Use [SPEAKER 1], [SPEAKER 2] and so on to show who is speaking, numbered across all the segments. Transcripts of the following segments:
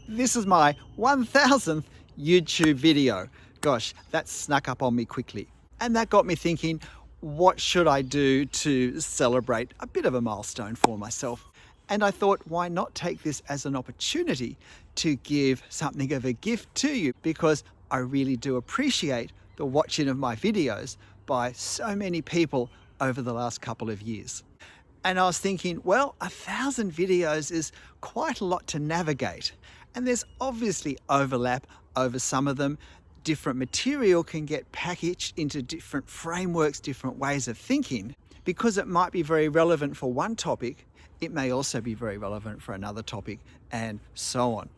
[SPEAKER 1] This is my 1000th YouTube video. Gosh, that snuck up on me quickly. And that got me thinking, what should I do to celebrate a bit of a milestone for myself? And I thought, why not take this as an opportunity to give something of a gift to you? Because I really do appreciate the watching of my videos by so many people over the last couple of years. And I was thinking, well, 1,000 videos is quite a lot to navigate. And there's obviously overlap over some of them. Different material can get packaged into different frameworks, different ways of thinking. Because it might be very relevant for one topic, it may also be very relevant for another topic, and so on.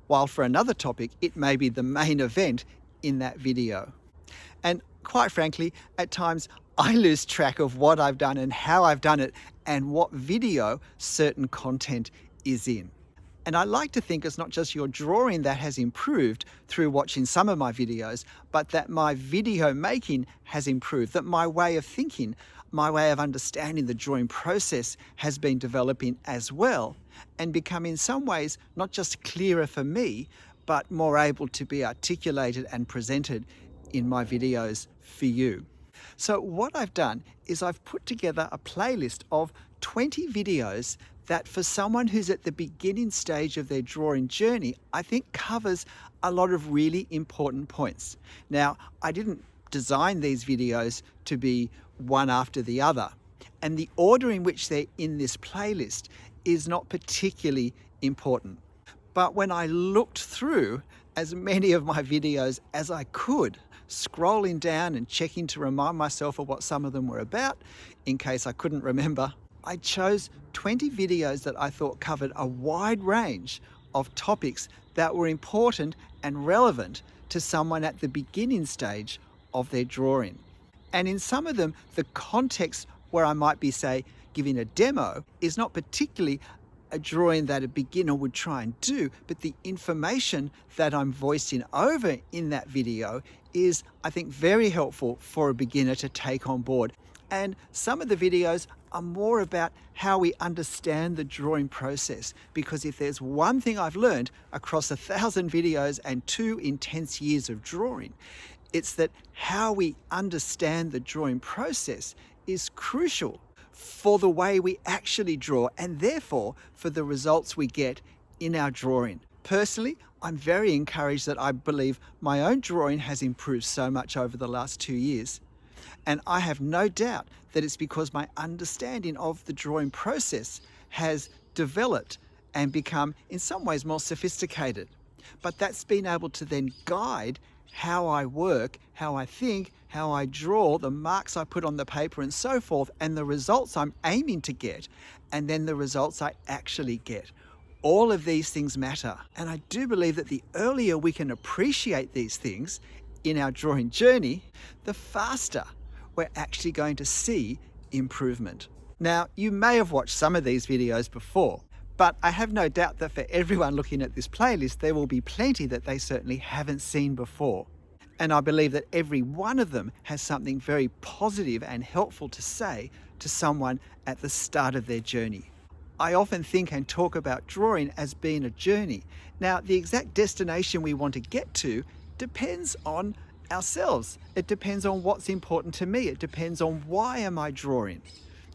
[SPEAKER 1] While for another topic, it may be the main event in that video. And quite frankly, at times I lose track of what I've done and how I've done it and what video certain content is in. And I like to think it's not just your drawing that has improved through watching some of my videos, but that my video making has improved, that my way of thinking, my way of understanding the drawing process has been developing as well and become in some ways not just clearer for me, but more able to be articulated and presented in my videos for you. So what I've done is I've put together a playlist of 20 videos that for someone who's at the beginning stage of their drawing journey, I think covers a lot of really important points. Now, I didn't design these videos to be one after the other, and the order in which they're in this playlist is not particularly important. But when I looked through as many of my videos as I could, scrolling down and checking to remind myself of what some of them were about, in case I couldn't remember, I chose 20 videos that I thought covered a wide range of topics that were important and relevant to someone at the beginning stage of their drawing. And in some of them, the context where I might be, say, giving a demo is not particularly a drawing that a beginner would try and do, but the information that I'm voicing over in that video is, I think, very helpful for a beginner to take on board. And some of the videos are more about how we understand the drawing process, because if there's one thing I've learned across 1,000 videos and 2 intense years of drawing, it's that how we understand the drawing process is crucial for the way we actually draw and therefore for the results we get in our drawing. Personally, I'm very encouraged that I believe my own drawing has improved so much over the last 2 years. And I have no doubt that it's because my understanding of the drawing process has developed and become in some ways more sophisticated. But that's been able to then guide how I work, how I think, how I draw, the marks I put on the paper and so forth, and the results I'm aiming to get, and then the results I actually get. All of these things matter. And I do believe that the earlier we can appreciate these things in our drawing journey, the faster we're actually going to see improvement. Now, you may have watched some of these videos before, but I have no doubt that for everyone looking at this playlist, there will be plenty that they certainly haven't seen before. And I believe that every one of them has something very positive and helpful to say to someone at the start of their journey. I often think and talk about drawing as being a journey. Now, the exact destination we want to get to depends on ourselves. It depends on what's important to me. It depends on why am I drawing?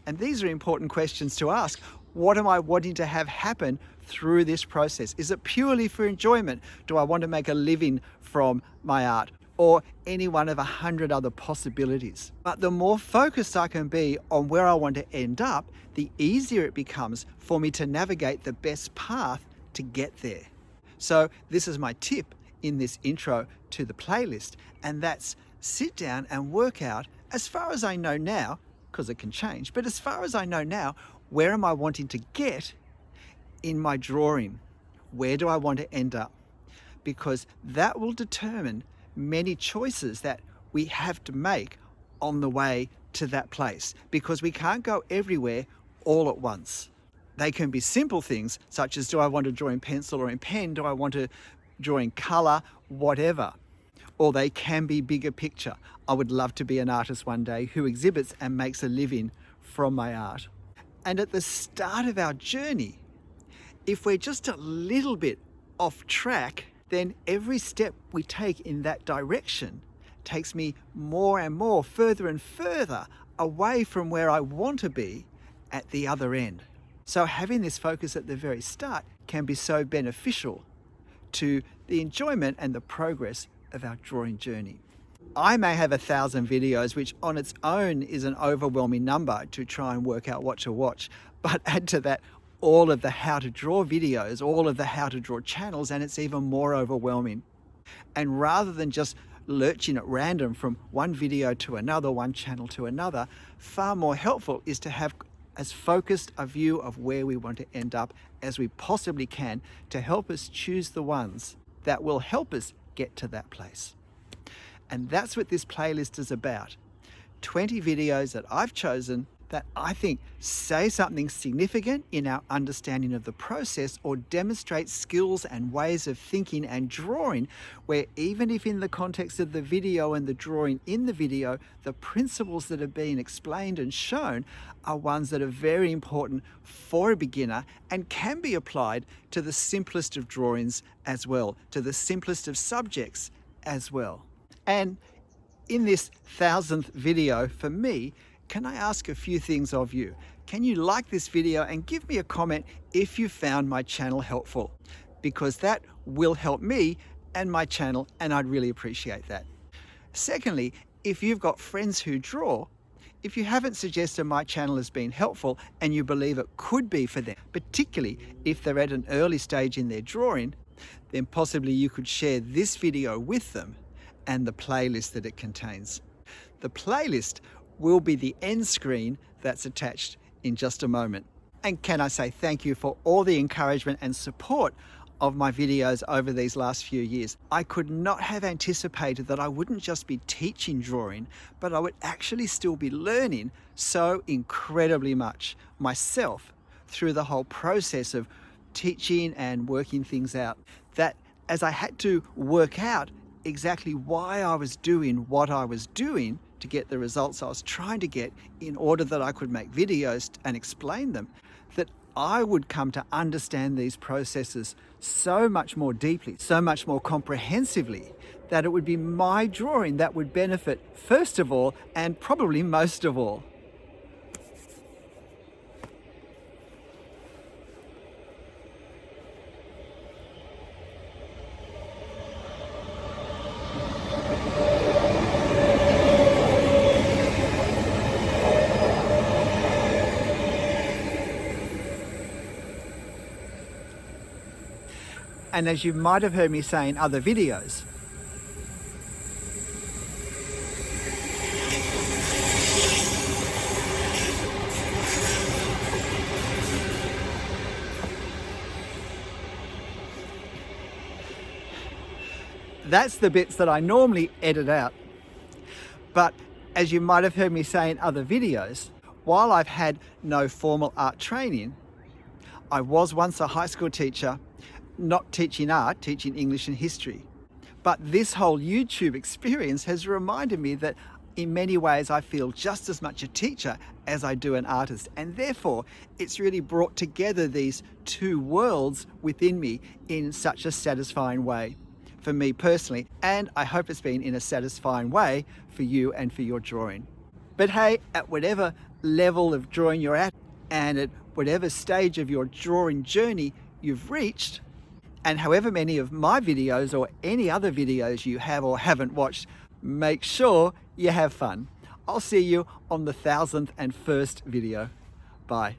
[SPEAKER 1] And these are important questions to ask. What am I wanting to have happen through this process? Is it purely for enjoyment? Do I want to make a living from my art? Or any one of 100 other possibilities? But the more focused I can be on where I want to end up, the easier it becomes for me to navigate the best path to get there. So this is my tip in this intro to the playlist, and that's sit down and work out, as far as I know now, because it can change, but as far as I know now, where am I wanting to get in my drawing? Where do I want to end up? Because that will determine many choices that we have to make on the way to that place, because we can't go everywhere all at once. They can be simple things such as, do I want to draw in pencil or in pen? Do I want to draw in color? Whatever. Or they can be bigger picture. I would love to be an artist one day who exhibits and makes a living from my art. And at the start of our journey, if we're just a little bit off track, then every step we take in that direction takes me more and more, further and further away from where I want to be at the other end. So having this focus at the very start can be so beneficial to the enjoyment and the progress of our drawing journey. I may have 1,000 videos, which on its own is an overwhelming number to try and work out what to watch, but add to that all of the how to draw videos, all of the how to draw channels, and it's even more overwhelming. And rather than just lurching at random from one video to another, one channel to another, far more helpful is to have as focused a view of where we want to end up as we possibly can to help us choose the ones that will help us get to that place. And that's what this playlist is about. 20 videos that I've chosen that I think say something significant in our understanding of the process or demonstrate skills and ways of thinking and drawing where even if in the context of the video and the drawing in the video, the principles that are being explained and shown are ones that are very important for a beginner and can be applied to the simplest of drawings as well, to the simplest of subjects as well. And in this 1,000th video for me, can I ask a few things of you? Can you like this video and give me a comment if you found my channel helpful? Because that will help me and my channel, and I'd really appreciate that. Secondly, if you've got friends who draw, if you haven't suggested my channel has been helpful and you believe it could be for them, particularly if they're at an early stage in their drawing, then possibly you could share this video with them and the playlist that it contains. The playlist will be the end screen that's attached in just a moment. And can I say thank you for all the encouragement and support of my videos over these last few years. I could not have anticipated that I wouldn't just be teaching drawing, but I would actually still be learning so incredibly much myself through the whole process of teaching and working things out, that as I had to work out exactly why I was doing what I was doing to get the results I was trying to get in order that I could make videos and explain them, that I would come to understand these processes so much more deeply, so much more comprehensively, that it would be my drawing that would benefit first of all and probably most of all. And as you might have heard me say in other videos, that's the bits that I normally edit out. But as you might have heard me say in other videos, while I've had no formal art training, I was once a high school teacher, not teaching art, teaching English and history. But this whole YouTube experience has reminded me that in many ways I feel just as much a teacher as I do an artist, and therefore it's really brought together these two worlds within me in such a satisfying way for me personally, and I hope it's been in a satisfying way for you and for your drawing. But hey, at whatever level of drawing you're at and at whatever stage of your drawing journey you've reached, and however many of my videos or any other videos you have or haven't watched, make sure you have fun. I'll see you on the 1,001st video. Bye.